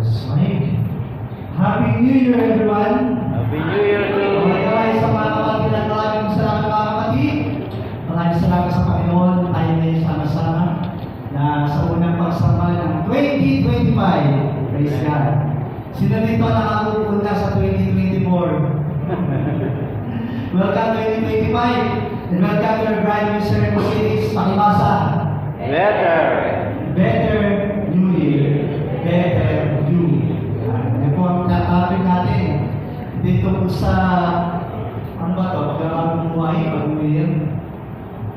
Yes, Mike. Happy New Year, everyone! Happy New Year to Okay, guys, sa mga kapatid at maraming salamat mga kapatid. Maraming salamat sa Panginoon. Tayo ngayon sama-sama na sa unang pagsama ng 2025. Praise God. Sino nito nakapupunta sa 2024? Welcome 2025 and welcome to our brand new sermon series. Pakibasa. Better. Better New Year. Better You. Yan po ang topic natin. Dito po sa, ano ba ito? Pagkakabang buhay, bagong year.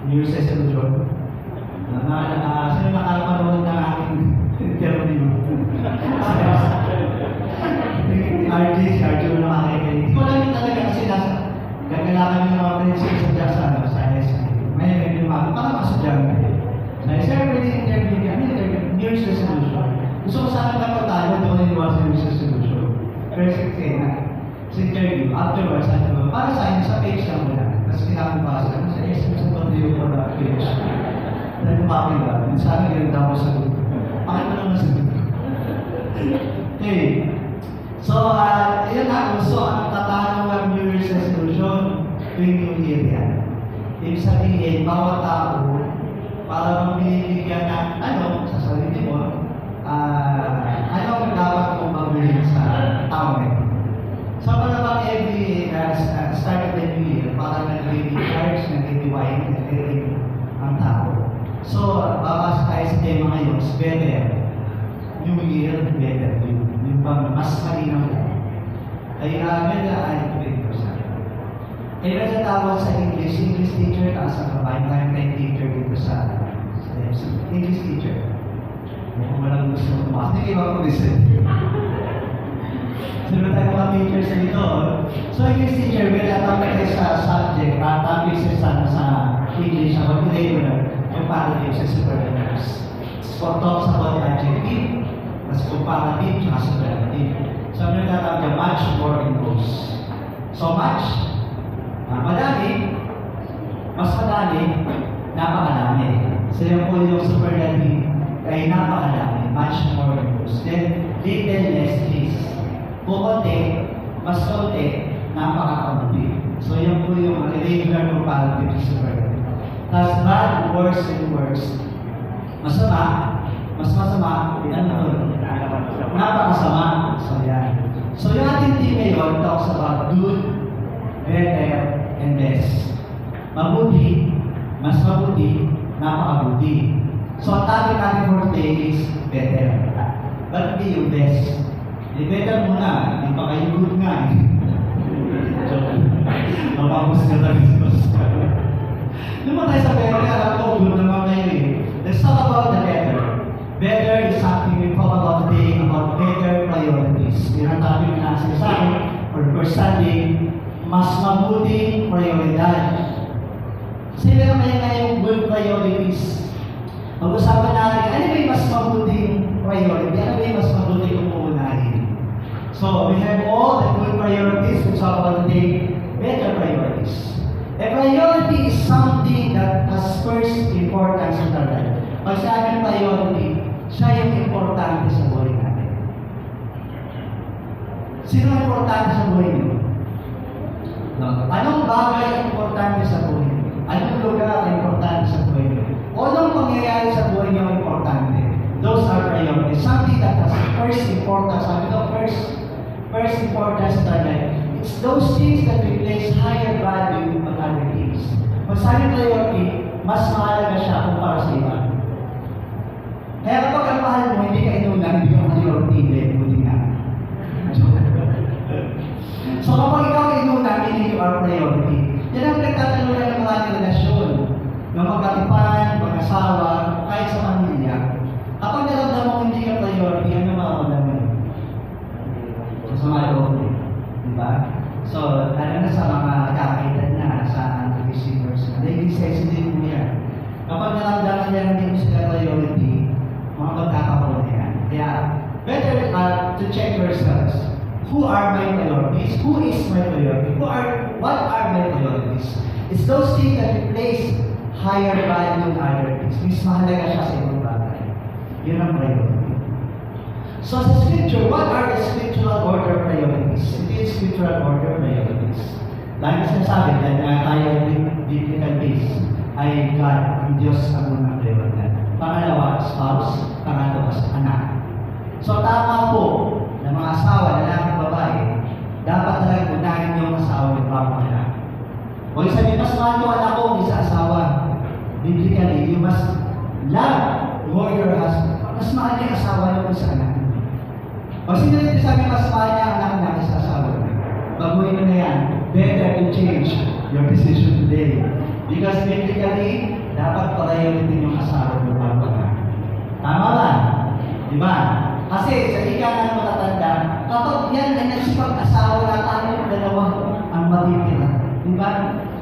New Year's resolution. Sino nakapanood ng aking interview? RJ mo na makikinig. Hindi ko lang yun talaga kasi gagalakan yung mga prinsip sa SI. May lumago. Para masudyante. Sir, pwede interview ka. New Year's resolution. Gusto ko sana dapat tayo doon iniwas New Year's resolution. Pero sa interview, afterwards, para sa inyo, sa page lang mo lang. Tapos kinakabasa ko sa SM sa pag-view for that page. Dahil kumapin ba? Sana ganun daw sa grupo. Bakit mo lang nasa grupo? Okay. So, yun na. So, ang tatanong ng New Year's resolution, tuwing New Year yan. Ibig sabihin, bawat tao, para mabibigyan ng sa sarili mo, ano ang dapat mong mabili sa taon nito. So, para bang every start of the New Year, para nag-recharge, nag-rewind, nag-rewind ang tao. So, babasa tayo sa tema ngayon, better. New Year, better. Yung bang mas malinaw yan. Ay, medyo ito sa akin. Kaya sa tawag sa English teacher, taas ang kabayan, kaya teacher dito sa English teacher. Kung walang gusto mo tumakas, hindi kayo mag-listen. Sino tayo mga teachers dito? So, English teacher, may natawag tayo sa subject, topic sa English, ang regular, yung comparative sa superlatives. So, talks about adjective, mas comparative, tsaka superlative. So, may natawag niya, much, more, and most. So, much, madami, mas madami, napakadami. So, yung po yung superlative ay napakadami, much more than most. Then, little, less, least. Kung konti, mas konti, napakakunti. So, yung po yung irregular comparative superlative. Tapos, bad, worse, and worse. Masama, mas masama, napakasama. So, yan. So, yung ating team ngayon talks about good, better, and best. Mabuti, mas mabuti, napakabuti. So, ang topic natin for today is better. But hindi yung best. Better muna, hindi pa kayo good nga eh. Mapapos ka tayo sa Naman tayo sa better, alam ko, good naman kayo eh. Let's talk about the better. Better is something we talk about today about better priorities. Yan ang topic na sinasabi for the first Sunday, mas mabuting prioridad. Sino naman yan yung good priorities? Pag-usapan natin, ano ba yung mas mabuting priority? Ano ba yung mas mabuting umuunahin? So, we have all the good priorities. We talk about today, better priorities. A priority is something that has first importance in our life. Pag sa akin priority, siya yung importante sa buhay natin. Sino ang importante sa buhay niyo? Anong bagay ang importante sa buhay niyo? Anong lugar ang importante sa buhay niyo? O anong pangyayari sa buhay niyo ang importante? Those are priorities. Something that has first importance. Sabi ko, first importance in our life. It's those things that we place higher value on other things. Pag sabi priority, mas mahalaga siya kumpara sa iba. Kaya kapag ang mahal mo, hindi ka inunan, hindi ka priority, hindi nga. So kapag ikaw inunan, hindi you are priority. Yan ang nagtatanungan ng mga relasyon, ng magkatipan, mag-asawa, kahit sa pamilya. Kapag naramdaman mo hindi ka priority, ano makakamdaman mo? Sa mga loob. Diba? So, ano na sa mga kakaitan na sa receivers na. Naging sensitive mo yan. Kapag naramdaman niya hindi mo sila priority, mga magkakaroon na yan. Kaya, better to check yourselves. Who are my priorities? Who is my priority? What are my priorities? It's those things that we place higher value than other things. Mas mahalaga siya sa ibang bagay. Yun ang priority. So sa scripture, what are the scriptural order priorities? It is scriptural order priorities. Lagi sinasabi, dahil nga tayo biblical base, ay God, ang Diyos ang unang prioridad. Pangalawa, spouse. Pangalawa, anak. So tama po ng mga asawa, lalaki, babae, dapat talagang unahin yung asawa ng bago anak. Huwag sabihin, mas mahal yung anak ko sa asawa. Biblically, you must love your husband. Mas mahal yung asawa niyo sa anak. O sino rin sabi, mas mahal niya ang anak niya sa asawa niya? Baguhin mo na yan. Better to change your decision today. Because biblically, dapat priority yung asawa niyo bago anak. Tama ba? Diba? Kasi sa ika ng matatanda, kapag yan ay nagsipag-asawa na tayo dalawa ang matitira. Diba?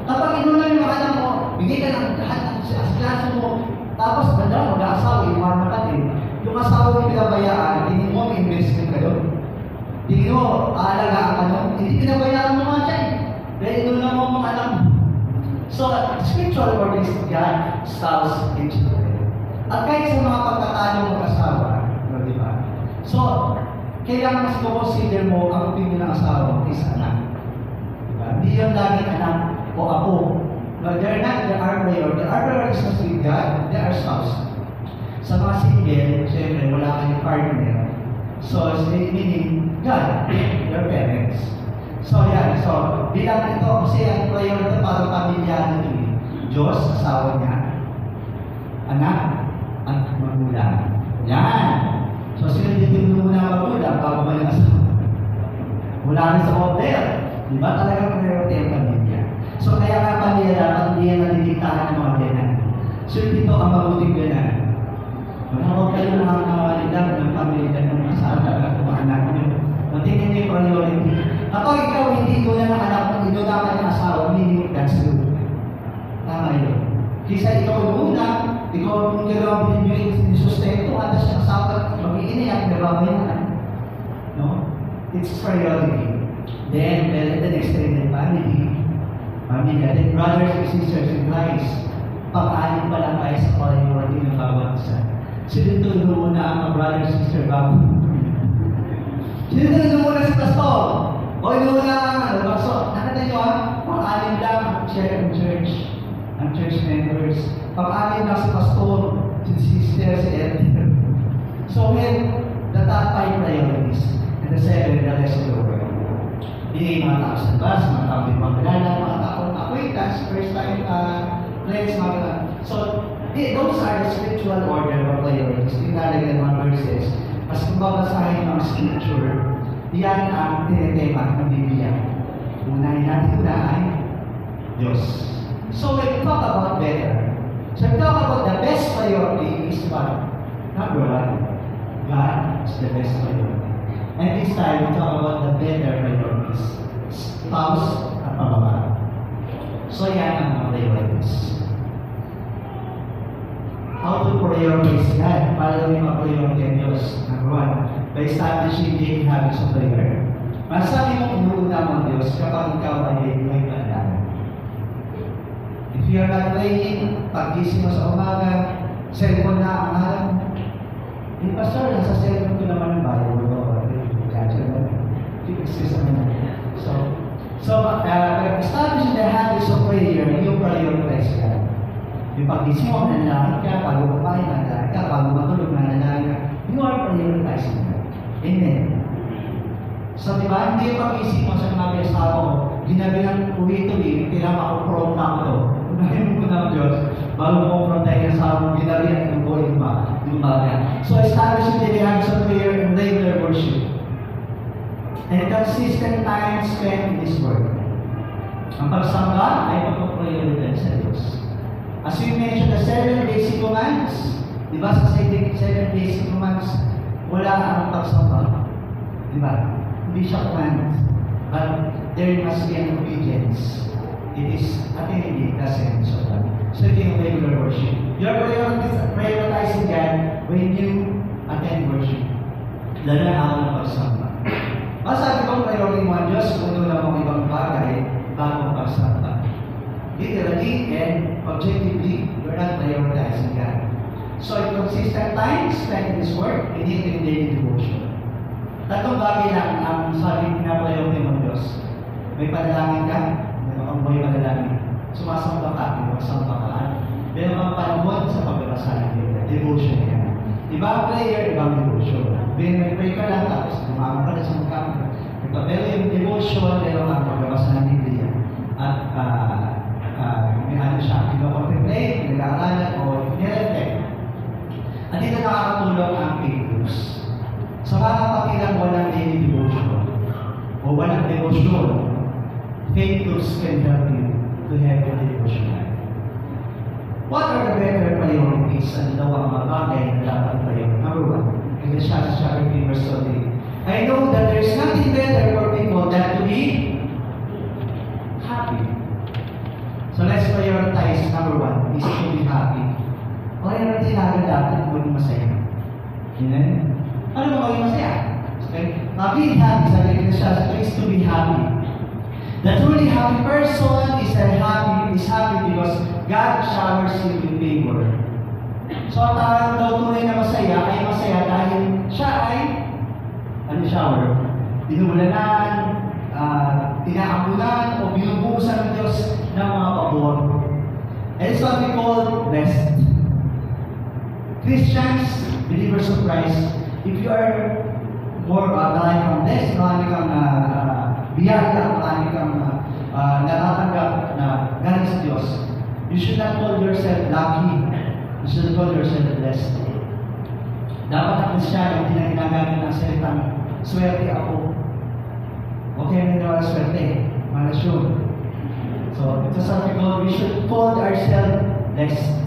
Kapag inulan yung anak mo, bigay ka ng lahat ng klase mo, tapos banda mag-aasawa, iwan ka din. Yung asawa yung pinabayaan, tingin mo may investment ka doon. Tingin mo, aalagaan ka doon. Hindi pinabayaan mo nga siya eh. Dahil inulan mo mga anak mo. So, spiritual order is God, spouse, and children. At kahit sa mga pagkatalo ng asawa, di ba? So, kailangan mas consider mo ang opinion ng asawa kaysa anak. Diba? Hindi yung laging anak o apo. No, they're not, they are priorities. They are priorities with God, they are spouse. Sa mga single, siyempre, wala kayong partner. So, meaning, God, your parents. So, yan. So, bilang ito, kasi ang priority para pamilya nito eh. Diyos, asawa niya, anak, at magulang. Yan. So, sila dito muna magulang bago ba yung asawa? Wala rin sa order. Di ba talagang priority ang pamilya? So, kaya nga pamilya dapat hindi yan naliligtahan ng mga ganan. So, dito ang mabuting ganan. Huwag kayo nakakawalidag ng pamilya ng asawa at mga anak nyo. Matingin nyo yung priority. Kapag ikaw hindi doon ng anak mo, hindi doon ka ng asawa, hindi that's good. Tama yun. Kisa ikaw yung una, ikaw yung gano'n binibigay, sustento, at sa asawa, mag-iiniyak, nababayan. No? It's priority. Then the extended family, then brothers and sisters in Christ, pag-alim pa lang tayo sa priority ng bawat isa. Sino ito yung muna ang mga brothers and sisters bago? Sino ito yung muna sa pastor? O yung muna ang pastor? Nakita nyo pag-alim lang ang church, ang church members. Pag-alim lang si pastor, si sister, si elder. So when the top 5 priorities, and the 7, the rest of the world. Hindi mga tao sa bus, mga tao yung magkilala, mga tao acquaintance, first time friends, mga so, those are the spiritual order of priorities. Tinalagay ng mga verses. Mas kung babasahin ng scripture, yan ang tinetema ng Biblia. Unahin natin na ay Diyos. So when we talk about better, so we talk about the best priority is what? Number 1, God is the best priority. And this time, we talk about the better priorities. Spouse at pababa. So yan ang mga priorities. How to prioritize God? Para gawin mag-priority ang Diyos. Number 1, by establishing daily habits of prayer. Masabi mo inuuna mo ang Diyos kapag ikaw ay may pagdaan. If you are not praying, pag-gising mo sa umaga, cellphone na ang harap mo. Eh, pastor, nasa cellphone ko naman ang Bible. Establishing the habits of prayer, you prioritize God. Yung pag-gising mo, nanalangin ka, bago kumain, nanalangin ka, bago matulog, nanalangin ka. You are prioritizing God. Amen. So, di ba, hindi yung pag-gising mo sa mga asawa ko, ginabi ng uwi-tuwi, kailangan ako-prone na ako to. Unahin mo ng Diyos, bago mo confront yung asawa mo, ginabi ang buhay lumaga. So, establishing the habits of prayer and regular worship. And consistent time spent in His Word. Ang pagsamba ay pagpapriority sa Diyos. As we mentioned, the 7 basic commands, di ba sa 7 basic commands, wala ang pagsamba. Di ba? Hindi siya command. But there must be an obedience. It is attaining the sense of God. So ito yung regular worship. You're prioritizing God when you attend worship. Lalo na ako ng pagsamba. Masabi kong priority mo ang Diyos, kung na mong ibang bagay bago pagsamba. Literally and objectively, you're not prioritizing God. So, consistent time spent in His Word, and in daily devotion. Tatlong bagay lang ang sabi pinapayaw ng Diyos. May panalangin ka, may buhay panalangin. Sumasamba ka, may magsamba ka. Meron kang panahon sa pagbabasa ng Biblia. Devotion yan. Ibang prayer, ibang devotion. May pray ka lang, tapos lumaman ka na sa mga kamera. Pero yung devotion, meron kang pagbabasa ng Biblia. At may ano siya, pinakontemplate, nag-aaralan, o nireflect. At dito nakakatulong ang faithfulness. Sa mga kapakilang walang daily devotion, o walang devotion, faithfulness can help you to have a devotion life. What are the better priorities? Ano daw ang mga bagay na dapat tayo? Number one, Ecclesiastes chapter 3, verse 20. I know that there is nothing better for people than to be happy. So let's prioritize, number one, is to be happy. Priority natin dapat maging masaya. Amen? Ano ba maging masaya? Okay? Being happy, sabi ni Ecclesiastes, is to be happy. The truly happy person is happy because God showers him with favor. So ang tawag daw tunay na masaya ay masaya dahil siya ay shower. Binubulanan, tinaamunan, o binubuhusan ng Diyos ng mga pabor. And it's what we call blessed. Christians, believers of Christ, if you are more marami kang blessed, marami kang biyaya, marami kang natatanggap na galing sa Diyos, you should not call yourself lucky. You should call yourself blessed. Dapat ang Kristiyan, hindi na ginagamit ng salitang swerte ako. Okay, hindi na wala swerte. Malasyon. So, ito sa we should call ourselves blessed.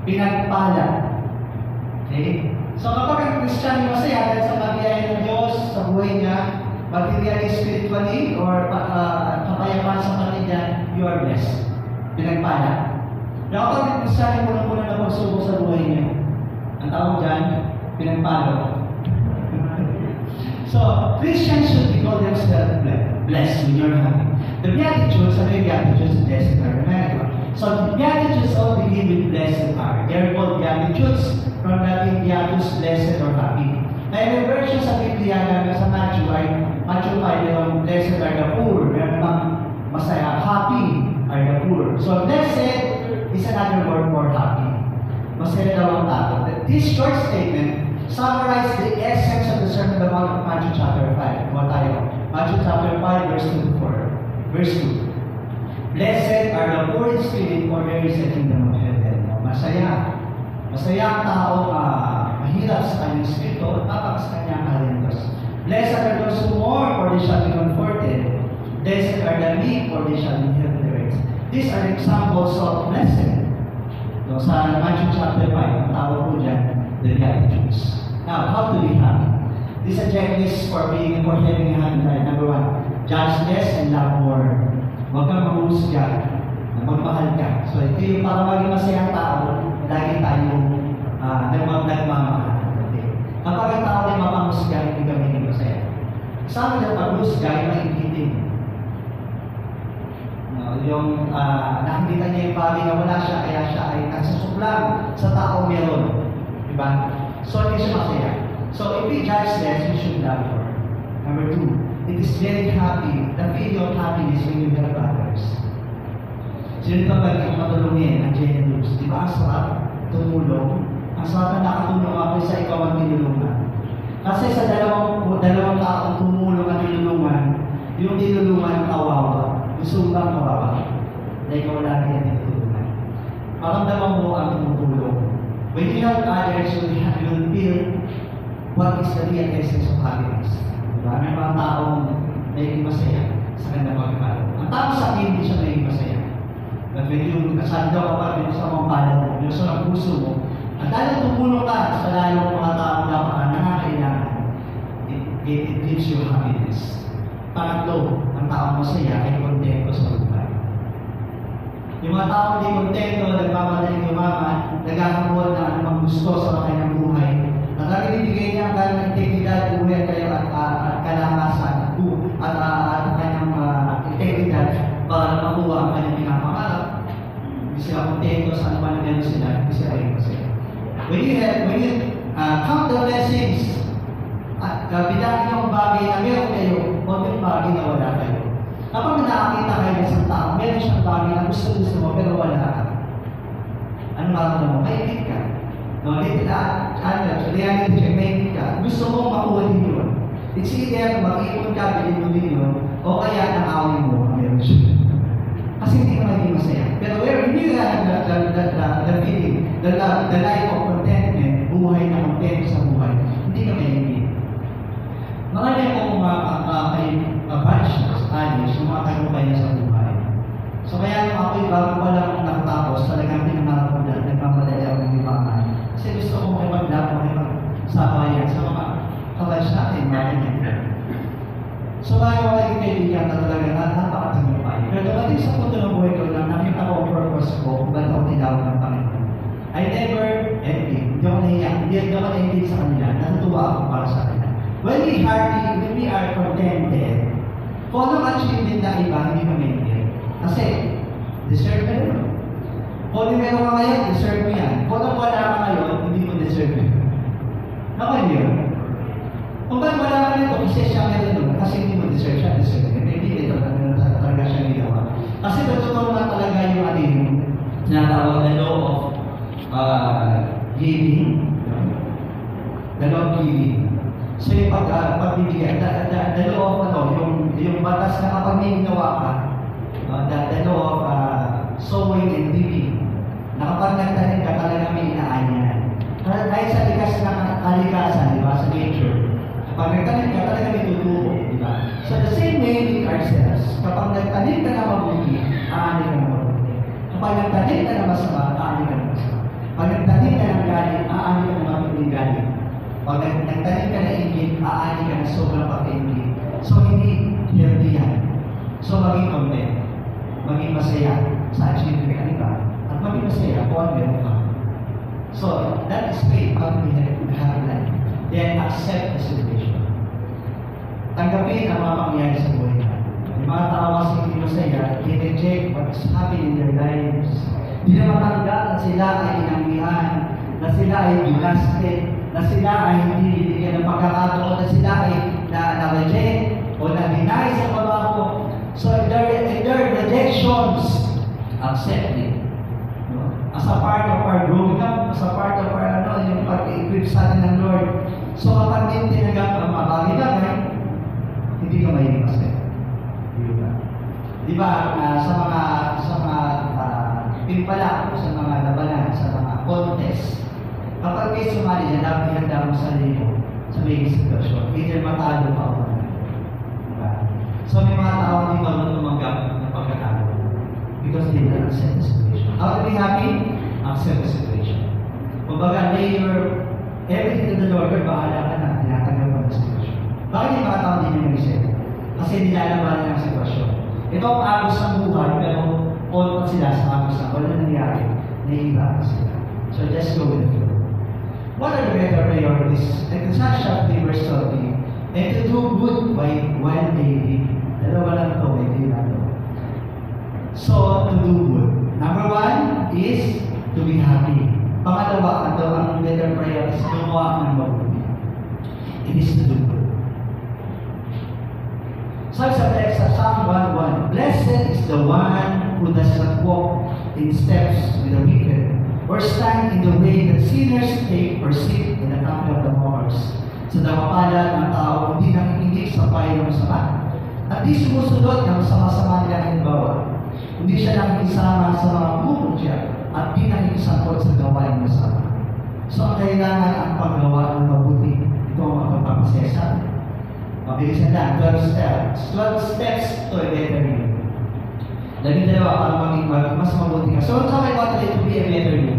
Pinagpala. Okay? So, kapag ang Kristiyan ay masaya dahil sa pagkiyaya ng Diyos sa buhay niya, materially, spiritually, or kapayapaan sa pamilya, you are blessed. Pinagpala. Kaya kapag ang Kristiyan ay punong-puno na pagsubok sa buhay niya, ang tawag dyan, pinagpalo. So, Christians should be called themselves blessed when you're happy. The Beatitudes, ano yung Beatitudes? Blessed are. So, the Beatitudes all begin with blessed are. They're called Beatitudes from Latin Beatus, blessed or happy. Now, may version sa Biblia na sa Matthew 5, yung blessed are the poor. Meron pang masaya, happy are the poor. So, blessed is another word for happy. Masaya daw ang tao. This short statement summarizes the essence of the Sermon on the Mount of Matthew chapter 5. What tayo? Matthew chapter 5, verse 2 to 4. Verse 2. Blessed are the poor in spirit, for there is the kingdom of heaven. Masaya. Masaya ang tao mahirap sa kanyang spirito at tapak sa kanyang kalendos. Blessed are those who mourn, for they shall be comforted. Blessed are the meek, for they shall inherit the earth. These are examples of blessing. So, sa Matthew chapter 5, ang tawag po dyan, the Beatitudes. Now, how to be happy? This is a checklist for having a happy life. Number one, judge less and love more. Huwag kang mamuhusga na magmahal ka. So, ito yung para maging masayang tao, lagi tayong nagmamahal. Okay. Kapag ang tao ay mapangusga, hindi kami hindi masaya. Kasama dyan pag-husga ay maingkitin. Yung nakikita niya yung bagay na wala siya, kaya siya ay nagsusuklang sa tao meron. Diba? So, hindi siya masaya. So, if we judge less, we should love more. Number two, it is very happy, the feeling of happiness when you help others. Sino ito ba yung matulungin, ang generous? Di ba? Ang sarap tumulong. Ang sarap na nakatulong ako sa ikaw ang tinulungan. Kasi sa dalawang taong tumulong at tinulungan, yung tinulungan kawawa. Gusto bang kawawa? Na ikaw lagi ang tinulungan. Maramdaman mo ang tumutulong. When you help others, you'll feel what is the real essence of happiness. Diba? May mga taong naging masaya sa kanyang pagkakalo. Ang tao sa akin, hindi siya naging masaya. But when you kasali daw kapag sa mga pala mo, yung sa puso mo, at dahil tumulong ka sa lalong mga taong dapat na nangakailangan, it gives you happiness. Pangatlo, ang taong masaya ay kontento sa buhay. Yung mga taong hindi kontento, nagmamadaling yumaman, nagkakabuhat na anumang gusto sa kanyang buhay, na nagibigay niya ang kanyang integridad, buhay kayo at kalakasan at kanyang integridad para makuha ang kanyang pinapangarap. Hindi sila kontento sa anuman na gano'n sila, hindi sila ay masaya. When you count the blessings, bilangin yung bagay na meron kayo, huwag yung bagay na wala kayo. Kapag nakakita kayo ng isang tao, meron siyang bagay na gusto mo pero wala ka. Ano maramdaman mo? Maibig ka. No, reality check, maibig ka. Gusto mo makuha din yun. It's either mag-iipon ka, bilhin mo din yun, o kaya nakawin mo, meron siya. Kasi hindi ka magiging masaya. Pero where hindi ka the feeling, the life of contentment, buhay na content sa buhay, hindi ka maigig. Marami akong mga branches, alis, yung mga kagumpay niya sa buhay. So kaya nung ako'y bago pa lang nakatapos, talagang pinangarap ko dahil nagmamadali ako ng libangan. Kasi gusto ko makipag-lab, makipag-sabayan sa mga kabatch natin, mga ganyan. So bago ako naging kaibigan na talaga napakatagumpay. Pero dumating sa punto ng buhay ko na nakita ko ang purpose ko kung ba't ako tinawag ng Panginoon. I never envy. Hindi ako naiyak. Hindi ako naiyak sa kanila. Natutuwa ako para sa kanila. When we are contented, kung anong achievement na iba, hindi ka maintindihan. Kasi, deserve mo yun. Kung meron ka ngayon, deserve mo yan. Kung anong wala ka ngayon, hindi mo deserve yun. Naman yun. Kung ba't wala ka nito, kasi siya meron yun. Kasi hindi mo deserve siya, deserve yun. Hindi ito talaga siya ginawa. Kasi totoo na talaga yung ating tinatawag na law of giving. The law of giving. So yung pagbibigyan, the law of yung batas na kapag may ginawa ka, the law of sowing and reaping, na kapag nagtanim ka, talaga may inaanyan. Dahil sa likas ng kalikasan, di ba, sa nature, kapag nagtanim ka, talaga may tutubo, di ba? So the same way with ourselves, kapag nagtanim ka na mabuti, aanin ka na mabuti. Kapag nagtanim ka na masama, aanin ka na masama. Kapag nagtanim ka ng galing, aanin ka na mabuti galing. Pag nagtanim ka na ingin, aani ka na sobrang pagkaingin. So, hindi healthy yan. So, maging content. Maging masaya sa achievement ka iba. At maging masaya kung ano meron ka. So, that is faith. How do we have life? Then, accept the situation. Tanggapin ang mga pangyayari sa buhay ka. Yung mga tao kasi hindi masaya, i-reject what is happening in their lives. Hindi na matanggap na sila ay inanggihan, na sila ay binasted, na sila ay hindi bibigyan ng pagkakataon, na sila ay na-reject o na-deny sa trabaho. So if there are rejections, accept it. No? As a part of our growing up, as a part of our yung pag-equip sa atin ng Lord. So kapag din tinagang ang mga bagay-bagay, hindi ka magiging masaya. Di ba? Sa mga pimpala, sa mga labanan, sa mga contest, kapag kayo sumali niya, dapat ihanda mo sa libo sa may sitwasyon. Either matalo pa o wala. Diba? So may mga tao hindi marunong tumanggap ng pagkatalo. Because they don't accept the situation. How to be happy? Accept the situation. Kumbaga, lay your everything to the Lord, bahala ka na, tinatanggap mo ng sitwasyon. Bakit yung mga tao hindi nyo nag-isip? Kasi nilalaman ng sitwasyon. Ito ang agos ng buhay, pero all pa sila sa agos na wala nangyari, naiiba sila. So just go with the flow. What are the better priorities? Ecclesiastes 3 verse 30. And to do good while they live. Dalawa lang ito, hindi na ito. So, to do good. Number 1 is to be happy. Pangalawa, ang better priorities, gumawa ng mabuti. It is to do good. So, sa text sa Psalm 1:1, blessed is the one who does not walk in steps with the wicked, or stand in the way that sinners take, or sit in the company of the mockers. Sa damapala ng tao, hindi nakikinig sa payo ng masama, at di sumusunod ng sama-sama nilang halimbawa. Hindi siya nakikisama sa mga pupudya, at di nakikisangkot sa gawain masama. So, ang kailangan ang paggawa ng mabuti. Ito ang magpapasaya sa atin. Mabilisan lang, 12 steps. 12 steps to a better you. Labing dalawa para maging mas mabuti ka. So, how I want it to be a better you?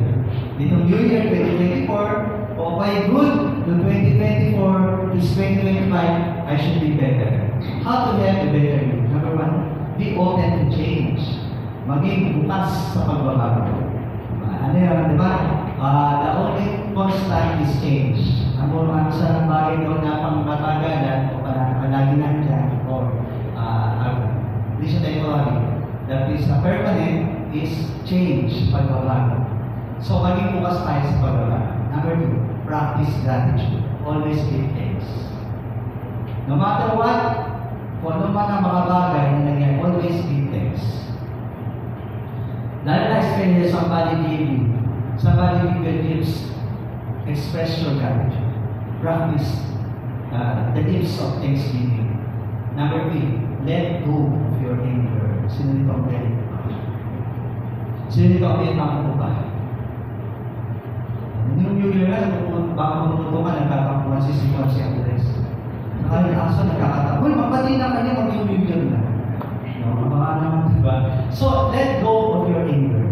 Ditong New Year 2024, o by good to 2024 is 2025, I should be better. How to have a better you? Number 1, be open to change. Maging bukas sa pagbabago. Ano yun, di ba? The only constant is change. Ang mga sa bagay doon na pangmatagalan o palagi nandiyan or hindi siya temporary. That is permanent is change, pagbabago. So, maging bukas tayo sa pagbabago. Number 2, practice gratitude. Always give thanks. No matter what, kung ano man ang mga bagay na nangyay, always give thanks. Dahil na-explain niya, somebody give you gifts, express your gratitude. Practice the gifts of thanksgiving. Number 3, let go of your anger. Sino dito ang let go? Sino dito ang let go ba? Yung New Year na, baka mamuto ka, nagkakakuhan si Simon si Andres. Nakalimutan aso, nagkakataon. Uy, magbati na kanya, mag-New Year na. No, baka naman, diba? So, let go of your anger.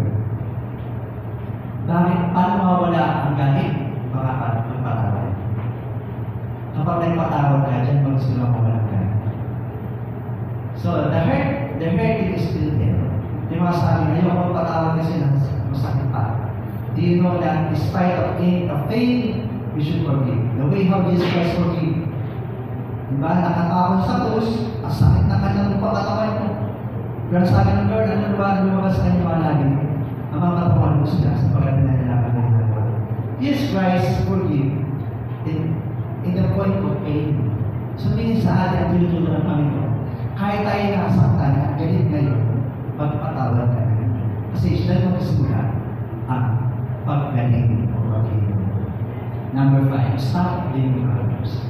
Bakit? Paano mawawala ang galit? Baka magpatawad. Kapag nagpatawad ka, dyan magsulang mawala ang galit. So, the hurt is still there. Yung mga sabi na, yung magpatawad kasi masakit pa. Do you know that despite of pain, we should forgive? The way how Jesus Christ forgive. Diba? Nakatawad sa krus, ang sakit na kanyang pagkatawan mo. Pero sabi ng Lord, ano ba lumabas sa kanyang mga labi? Ang mga katawan mo sila sa pagkatin na nalaman na ginagawa. Jesus Christ forgive in the point of pain. So, tingin sa atin ang tinutulong ng Panginoon. Kahit tayo nakasaktan at galit ngayon, magpatawad ka na. Kasi siya lang magsimula ang paggaling o paggaling. Number 5, stop blaming others.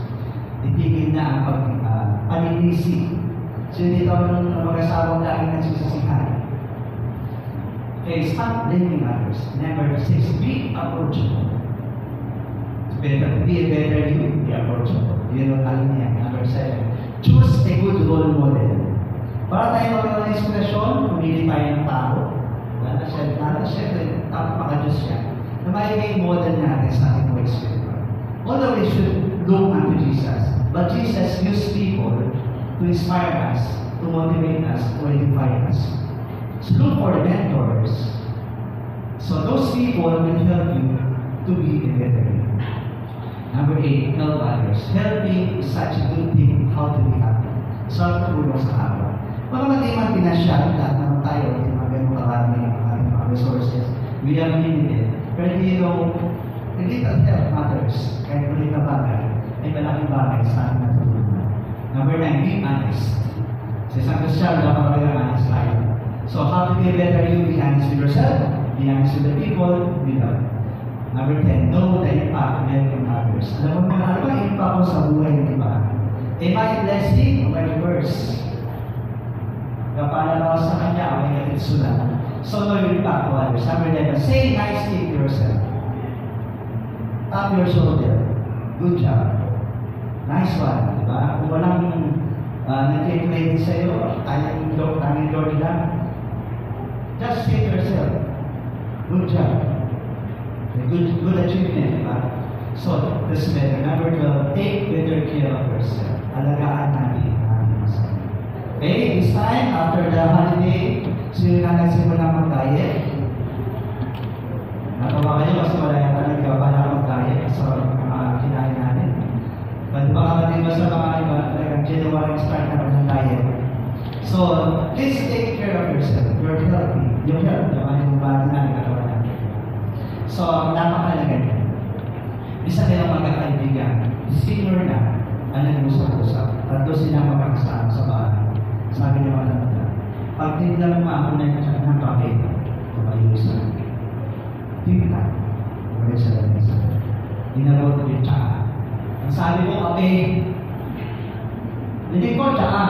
Itigil na ang paninisi. So, dito ang mag-asawang lagi nagsisisihan. Okay, stop blaming others. Number 6, be approachable. Be a better you, be approachable. Yun ang alam niya. Number 7, choose a good role model. Para tayo magkaroon ng inspirasyon, pumili tayo ng tao. Siyempre, maka-Diyos siya. Na may model natin sa ating mga spiritual. Although we should look unto Jesus, but Jesus used people to inspire us, to motivate us, to edify us. So look for mentors. So those people will help you to be a better you. Number 8, help others. Helping is such a good thing, how to be happy. So, tulong sa kapwa. Baka hindi man pinasya, lahat naman tayo, hindi mga ganun karami ang mga resources. We are limited. Pero you know, a little help others, kahit ulit na bagay, ay malaking bagay sa ating natulungan. Number 9, be honest. Sa isang Kristiyan, dapat talaga honest tayo. So, how to be a better you? Be honest with yourself, be honest with the people we love. Number 10, know the impact of helping others. Alam mo na, ano ba impact ko sa buhay ng iba? Am I a blessing or a curse? Kapala ako sa kanya, ako ay katitsulan. So, know your impact to others. Number 11, say nice thing to yourself. Tap your shoulder. Good job. Nice one, di ba? Kung walang nag-claim sa'yo, tayong Lord lang. Just say to yourself, good job. Good achievement, di ba? So, this better. Number 12, take better care of yourself. Alagaan natin ang sarili. Okay, this time, after the holiday, sino na nagsimula mag-diet? Natawa kayo kasi wala yung talaga pala mag-diet sa kinain natin. But baka natin ba sa mga iba, like January start na ng diet. So, please take care of yourself. You're healthy. Yung health, yung body natin katawan natin. So, napakalaga niya. Isa nilang magkakaibigan, senior na, ang nag-usap-usap. Tatlo sila magkakasama sa bahay. Sabi niya mga naman, pag tinila mo ako na yung ng kape, kumayusan. Tingnan. Wala sa lamesa. Dinalaw ko yung tsaka. Ang sabi ko, kape. Linig ko, tsaka.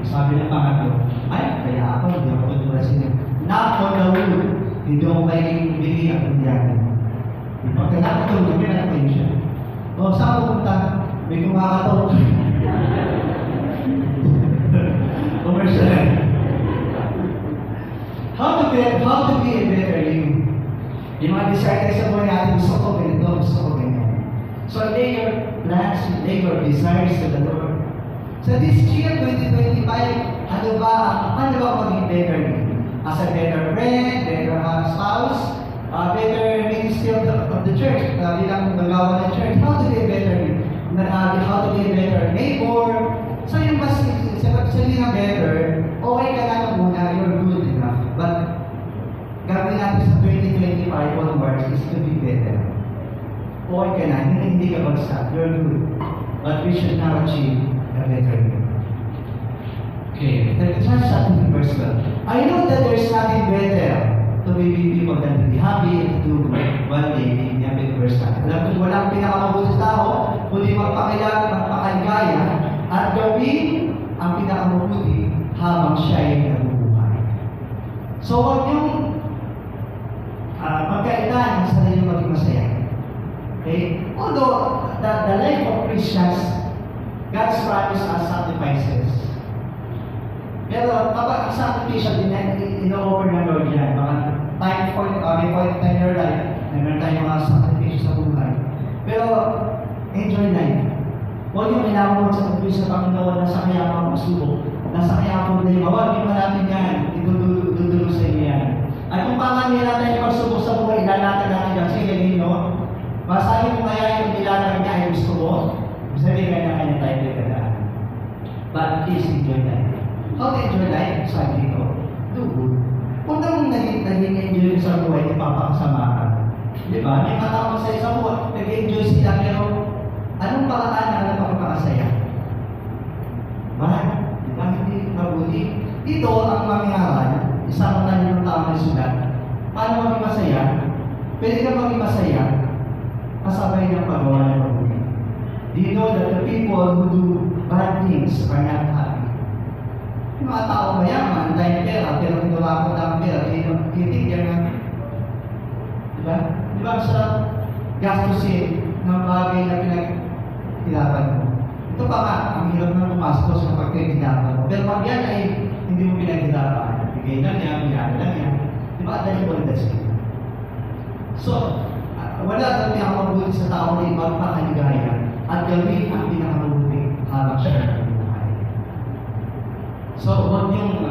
Sabi ng pangatlo, ay, kaya ako, hindi ako tutulad sila. Not on the wood. Hindi ako kayo bigay ang kundiyanan. Pagkailangan ko, hindi na kayo siya. O, saan ko punta? May kumakato. Commercial. How to be a better you? Yung mga desire sa buhay natin, gusto ko ganito, gusto ko ganyan. So, lay your plans, lay your desires to the Lord. So, this year, 2025, paano ba maging better you? As a better friend, better spouse, better ministry of the church, bilang magawa ng church, how to be a better you? How to be a better neighbor. So yung mas sabi na better, okay ka lang muna, you're good enough. But gagawin natin sa 2025 onwards is to be better. Okay ka na, hindi ka bagsak, you're good. but we should now achieve a better you. Okay, let's something verse 12. I know that there's nothing better to be with people than to be happy and to do one day in the happy verse 9. Alam ko, walang pinakamabuti sa tao, kundi magpakaligaya at gawin ang pinakamabuti habang siya ay nabubuhay. So, huwag yung magkaitan sa sarili maging masaya. Okay? Although, the life of Christians, God's promise us sacrifices. Pero kapag sacrificial din, ino-offer na Lord yan. Mga may point time in your life, na meron tayong mga sacrifices sa buhay. Pero, enjoy life. Huwag yung kailangan mo sa pagpili sa Panginoon na sa kaya mga masubok, na sa kaya mga problema. Huwag yung natin yan, idudulog sa inyo yan. At kung panganila tayo pagsubok sa buhay, ilalatan natin yan. Sige, Nino, basahin mo kaya yung ilalagay niya ay gusto mo. Sabi kanya kanya tayo pinagdaan. But please enjoy life. How to enjoy life? Sabi dito, do good. Kung naman naging-enjoy sa buhay, ipapakasama ka. Di ba? May mga sa isang buhay, nag-enjoy sila, pero anong paraan na napakapakasaya? Bakit? Di ba? Hindi mabuti. Dito, ang mamiharan, isang tayo ng tao na sulat. Paano maging masaya? Pwede ka maging masaya, kasabay ng pagawa ng mabuti. Do you know that the people who do bad things are not happy? Yung mga tao mayaman, dahil pera, pero ginawa ko ng pera, titigyan ng... Diba? Diba sa gastusin ng bagay na pinagkirapan mo? Ito pa nga, ang hirap na pumastos kapag pinagkirapan mo. Pero pag yan ay hindi mo pinagkirapan, bigay lang yan, bigay lang yan. Diba? Dahil mo that's it. So, wala daw pinakamabuti sa tao na ipagpakaligaya at gawin ang pinakamabuti habang siya nabubuhay. So, huwag yung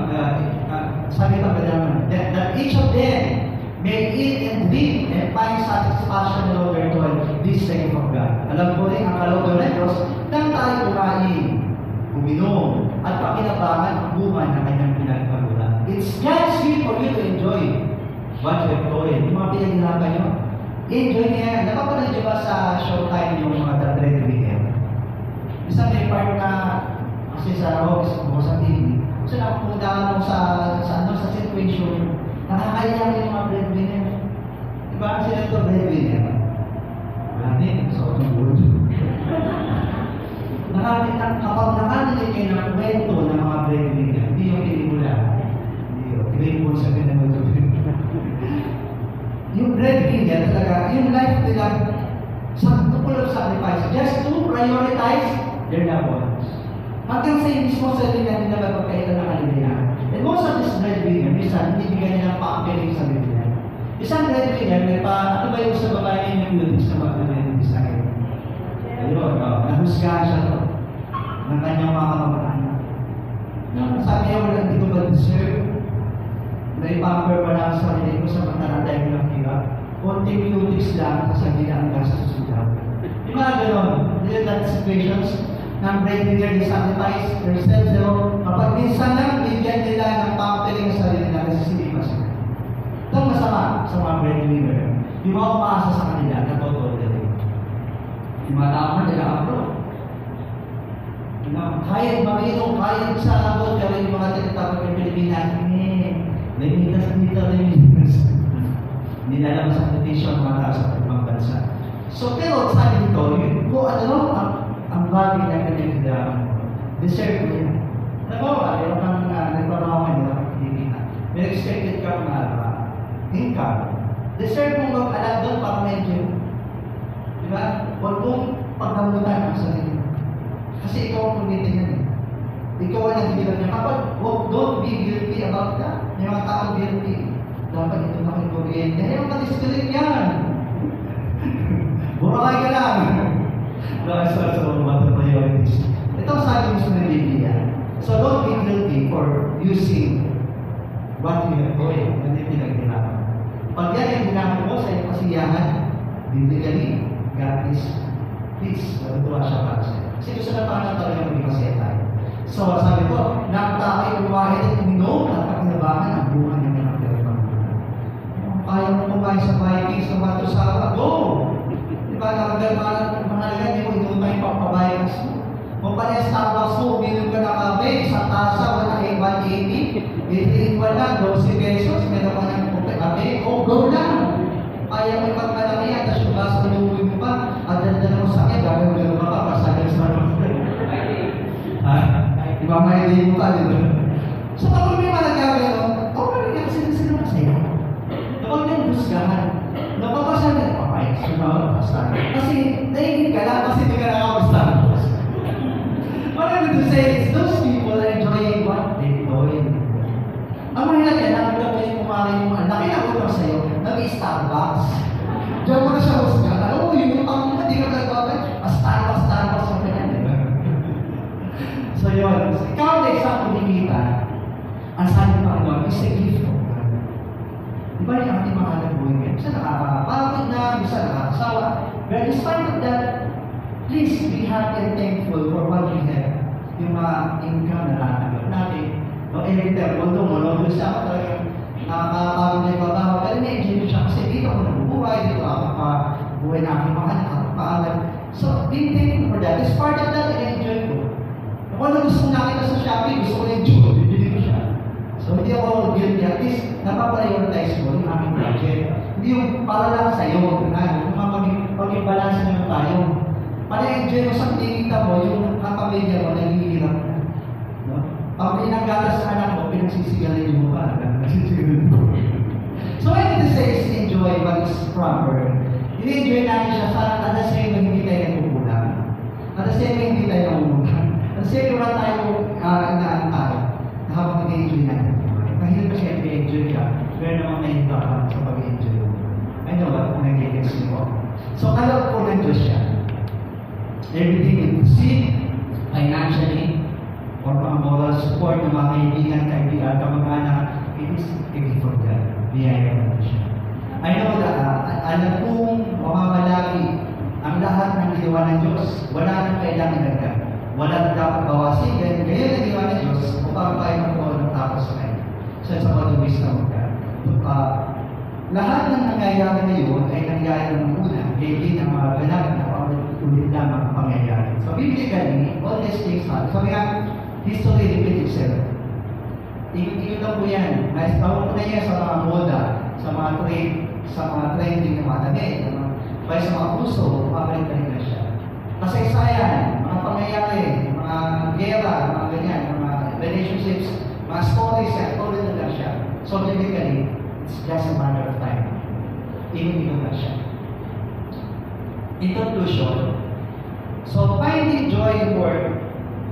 sabi pa ba naman, that each of them may eat and drink and find satisfaction in all their toil, this sake of God. Alam ko rin ang kalooban ng Diyos nang tayo kumain, uminom, at pakinabangan ang buman na kanyang pinagpagulan. It's God's will for you to enjoy what you have toiled. Yung mga pinaghirapan nyo, enjoy niya. Napapanood nyo ba sa Showtime yung mga The Breadwinner? Isang may part na kasi sa Rocks o sa TV. So napunta mo sa situation, nakakailang yung mga breadwinner. Diba sila ito breadwinner? Marami, so itong word. Kapag nakalilig kayo ng kwento ng mga breadwinner, hindi yung pelikula. Hindi yung pelikula sa pinanood. Yung breadwinner talaga, yung life nila, sa full of sacrifice, just to prioritize their loved ones. Hanggang sa yung mismo sarili na nila magpagkaitan ng kaligayahan. And most of this breadwinner, minsan, hindi bigyan nila pa-appealing sa Biblia. Isang breadwinner, may ano ba yung sa babae yung beauties na magpapalagay sa akin? Ayun, nahusgahan siya to ng kanyang mga kamag-anak. Sabi niya, wala, hindi ko ba-deserve? Naipamper pa lang sa sarili ko sa pagtaratay ko ng hirap. Konting beauties lang, kasi hindi na ang gastos nila. Yung mga gano'n, that situations, ng breadwinner, sacrifice themselves, pero kapag minsan lang, bigyan nila ng pampaling sa sarili nila kasi hindi masama. Itong masama sa mga breadwinner, yung mga umaasa sa kanila, natotoo nila. Yung mga tao na nila abroad. Kahit marino, kahit sa abroad, pero yung mga tinatawag ng Pilipinas, limitas dito, limitas. Hindi na alam sa petition mga tao sa ibang bansa. So, pero sabi dito, kung ano, ang bagay na pinagdaan mo, deserve mo yan. Nabawa, meron kang nagparawan nila ng Pilipinas. May expected kang income. Deserve mo mag-alam doon para medyo. Diba? Huwag mong pagkamutan ang sarili. Kasi ikaw ang kumitin yan eh. Ikaw ang nagbibilang niya. Kapag, don't be guilty about that. Yung mga tao guilty. Dapat ito na kayo kuryente. Ayaw ka distilik yan. Burakay ka lang. Dahil sa mga priorities. Ito ang sabi mo sa Biblia. So don't be guilty for using what you have doing. Yan yung pinaghirapan. Pag yan yung ginamit mo sa iyong kasiyahan, bibigyan God is please, natutuwa siya para sa'yo. Kasi gusto na paano talaga maging masaya tayo. So sabi ko, nakita ay kumahit at uminom at pakinabangan ang buhay ng mga pinagpagulan. Kaya mo kumain sa Vikings, sa Matusawa, go! Diba, nakagalaman, mahalaga, hindi mo inuman yung papabayang Ipamahilig mo pa, di ba? So kapag may mga nagkagano, okay na kasi na sila masaya. Kapag may husgahan, napapasa na, okay, sumawa, basta. Kasi naingin ka lang kasi hindi ka nakakabasta. What I mean to say is, those people are enjoying what they're doing. Ang mahirap yan, nakita mo yung kumain mo, nakita ko sa'yo, nag-Starbucks. Diyan mo na siya husga, oh, yung utang mo, hindi ka nagbabay, Starbucks yung ganyan, di ba? So yun, ikaw na isang kumikita, ang sabi ng Panginoon, is a gift from God. Di ba yung ating mga nagbuhay ngayon? Bisa nakakapagod na, bisa nakakasawa. But despite of that, please be happy and thankful for what we have. Yung mga income na natatanggap natin. No, every time, although monogamous siya ako talagang nakakapagod na yung trabaho, pero na-enjoy ko siya kasi dito ako nabubuhay, dito ako buhay na aking mga nakakapaalam. So, be thankful for that. As part of that, I-enjoy ko. Kung ano gusto nakita sa Shopee, gusto ko na-enjoy, bibili ko siya. So, hindi ako guilty. At least, napaprioritize ko yung aking budget. Hindi yung para lang sa'yo. Pag-balance naman tayo. Para enjoy mo sa tinita mo, yung kapamilya mo, naghihirap na. No? Pag pinanggalas sa anak mo, pinagsisigalin mo pa. So, what I need to say is enjoy what is proper. Ini-enjoy natin siya sa at the same way hindi tayo nagpupulang. At the same way hindi tayo namumulang. At the same way wala tayo inaantay na habang ini-enjoy natin. Kahit pa siya i-enjoy ka, pero naman nahinta ka sa pag-enjoy mo. I know what nag-i-enjoy mo. So, kalap po ng Diyos siya. Everything you see, financially, or mga moral support ng mga kaibigan, kamag-anak, it is a gift from God. Biyaya natin siya. I know that, alam kong mamamalagi ang lahat ng ginawa ng Diyos, wala nang kailangan nagdag. Wala nang dapat bawasin, kaya ang ginawa ng Diyos, upang tayo magkaroon ng tapos sa kanya. So, it's about the wisdom of God. Lahat ng nangyayari ngayon ay nangyayari ng una, hindi ng mga ganap na ulit lamang ang pangyayari. So, biblically, all these things happen. So, kaya, history repeats itself. Ikot-ikot lang po yan. Mas tawag ko na yan sa mga moda, sa mga trade, sa mga trending na mga damit, sa mga puso, mabalik na rin siya. Kasi isa yan, mga pangyayari, mga gera, mga ganyan, mga relationships, mga stories yan, ulit na lang siya. So, biblically, it's just a matter of time. Ikot-ikot lang siya. In conclusion, so finding joy in work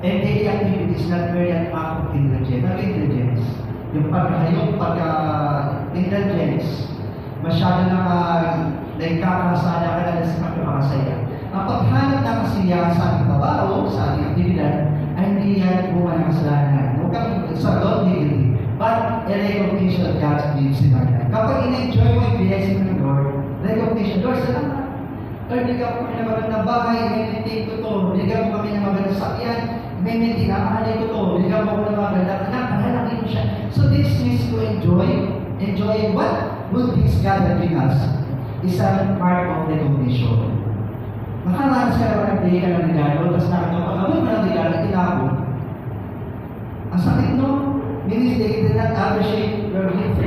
and daily activities is not very an act of intelligence. Yung pagka-indulgence, masyado na nagkakasala ka na sa pagkakasaya. Ang paghanap ng kasiyahan sa ating trabaho, sa ating aktibidad, ay hindi yan bunga ng kasalanan. Huwag kang sa Lord dignity, but a recognition of God's gifts in our life. Kapag in-enjoy mo yung blessing ng Lord, recognition, Lord, salamat. Lord, bigyan mo kami ng magandang bahay, maintain ko to. Bigyan mo kami ng magandang sakyan, maintain, nakahalay ko to. Bigyan mo kami ng magandang anak, nahalaki mo siya. So this means to enjoy what good things God has given us is a part of recognition. Nakaranas ka naman ng day ka ng regalo, tapos nakita mo, pag-abot mo ng regalo, tinapon. Ang sakit no, means they did not appreciate your gift.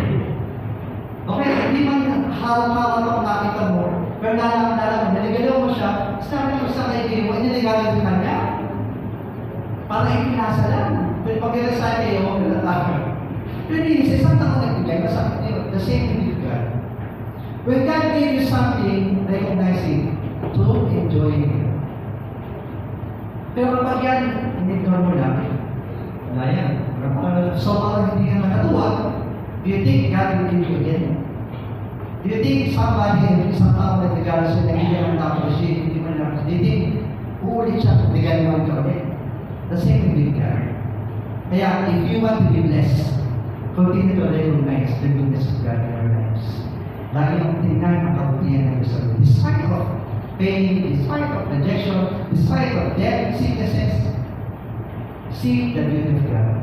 Okay, hindi man harap-harap ang nakita mo, pero nalaman, naligalaw mo siya, sabi mo sa kaibigan mo, iniligalo sa kanya. Para ipinasa lang. Pero pag-resign kayo, nalatakan. Pero hindi, sa isang taon nagbigay, masakit niyo, the same thing with God. When God gave you something, recognize it, to enjoy it. Pero kapag yan, in-ignore mo lang, wala yan. So, parang hindi ka nakatuwa, do you think God will give you again? Do you think somebody, isang tao na regalo siya, nagiging ang tapos siya, hindi mo lang, do you think, uulit siya, regalo mo ka ulit? The same with God. Kaya, if you want to be blessed, continue to recognize the goodness of God in your lives. Lagi ang tingnan ang kabutihan ng Diyos. Despite of pain, despite of rejection, despite of death, sicknesses, see the beauty of God.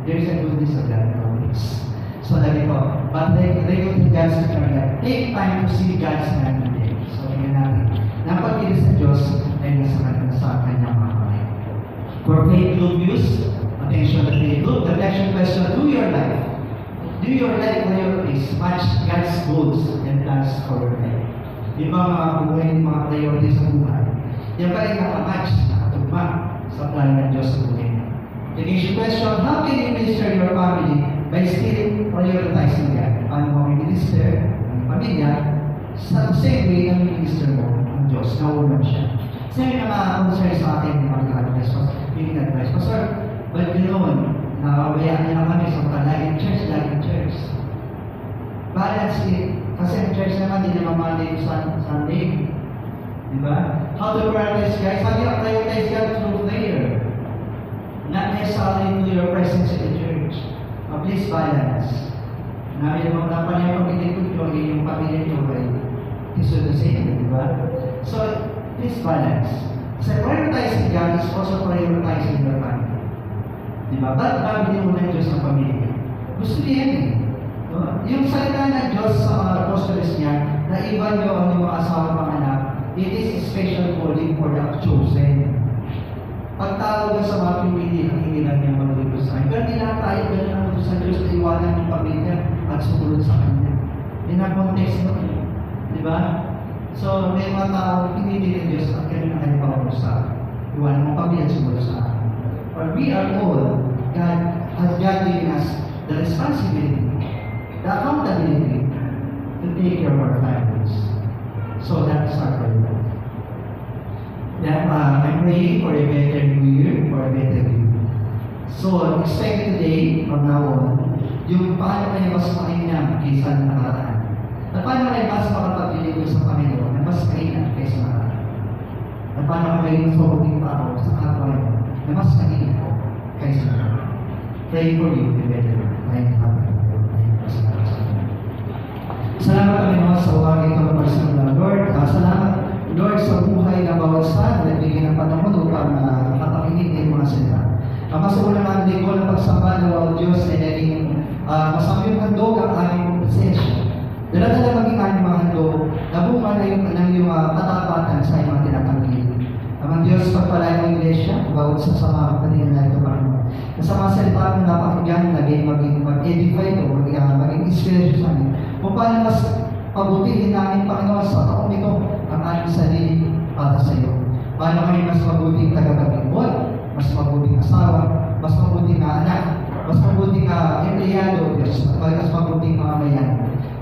There is a goodness of God in our lives. So, lagi po, but recognize God's eternal. Take time to see God's hand in them. So, tingnan natin. Napag-ilis ng Diyos ay nasa kanyang mga kamay. For faith group use, attention to faith group, the next question, do your life priorities match God's goals and plans for your life? Yung mga buhay, mga priorities sa buhay, yan ba ay nakamatch, nakatugma sa plano ng Diyos sa buhay? The next question, how can you minister your family by still prioritizing God? Paano mo minister ang pamilya sa same way na minister mo ang Diyos, nauna siya. Sabi na concern sa akin ng mga advice, giving advice. Pastor, but nakabayaan niya kami sa laging church. Balance it. Kasi ang church naman, hindi naman Monday to Sunday. Diba? How to prioritize guys? How do you prioritize God through prayer? Not necessarily through your presence in the church. But please balance. Namin mo na pala yung pamilya ko, yung pamilya nyo ay iso the same, di ba? So, please balance. Kasi prioritizing God is also prioritizing your family. Di ba? Ba't babili mo ng Diyos ng pamilya? Gusto niya yan eh. Yung salita ng Diyos sa mga apostles niya, na iba nyo ang mga asawa mga anak, it is a special calling for the chosen. Pagtawag sa mga pimili, ang hinilang niya manulit sa akin. Pero hindi lang tayo ganun ang utos sa Diyos na iwanan ng pamilya at sumunod sa Kanya. Yan ang context mo. Di ba? So, may mga tao, pinili ng Diyos at kanya na kayo pangulong sa iwanan ng pamilya at sumunod sa Kanya. But we are all, God has given us the responsibility, the accountability to take care of our families. So that's our prayer. Then, I'm praying for a better new year, for a better year. So, expect today, from now on, yung paano kayo mas mainam kaysa nakaraan. At paano kayo mas makapag-deliver sa Panginoon na mas mainam kaysa nakaraan. At paano kayo mas mabuting tao sa kapwa nyo na mas mainam kaysa nakaraan. Pray for you, a better life. Salamat kami mga sa uwagi ito ng personal Lord. Salamat Lord sa buhay na bawat sa na bigyan ng panahon upang makapakinig ng mga salita. Mas una namin linggo ng pagsamba ng Lord Diyos ay naging masamyong handog ang aming presensya. Dala-dala maging aming mga handog na bunga na ng iyong katapatan sa iyong mga tinatanggihan. Ang Diyos pagpalain ng Iglesia, bawat sa sama kanina na ito Panginoon. Sa mga salita ng napakinggan, naging mag-edify ito, maging inspiration sa amin. Kung paano mas pabutihin namin, Panginoon, sa taong ito ang aming sarili para sa iyo. Paano kami mas mabuting tagapagpapalingkod, mas mabuting asawa, mas mabuting anak, mas mabuting empleyado, mas mabuting mga mayan.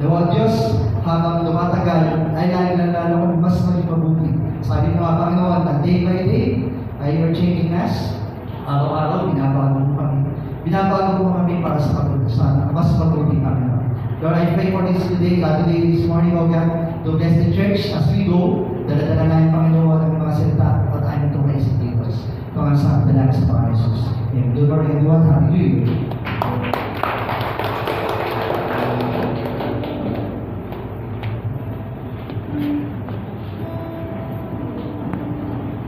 Dawag Diyos, habang lumatagal, ay lalo kami mas maging mabuti. Sabi ng mga Panginoon, na day by day, ay you're changing us. Araw-araw, binabago mo kami. Binabago mo kami para sa mas mabuting Panginoon. Lord, I pray for this today, this morning, O God, to bless the church as we go. Dala-dala na yung Panginoon ang mga salita at aming tunay sa Diyos. Ito ang sa dalala sa Panginoon Jesus. Amen. Lord, everyone, hallelujah.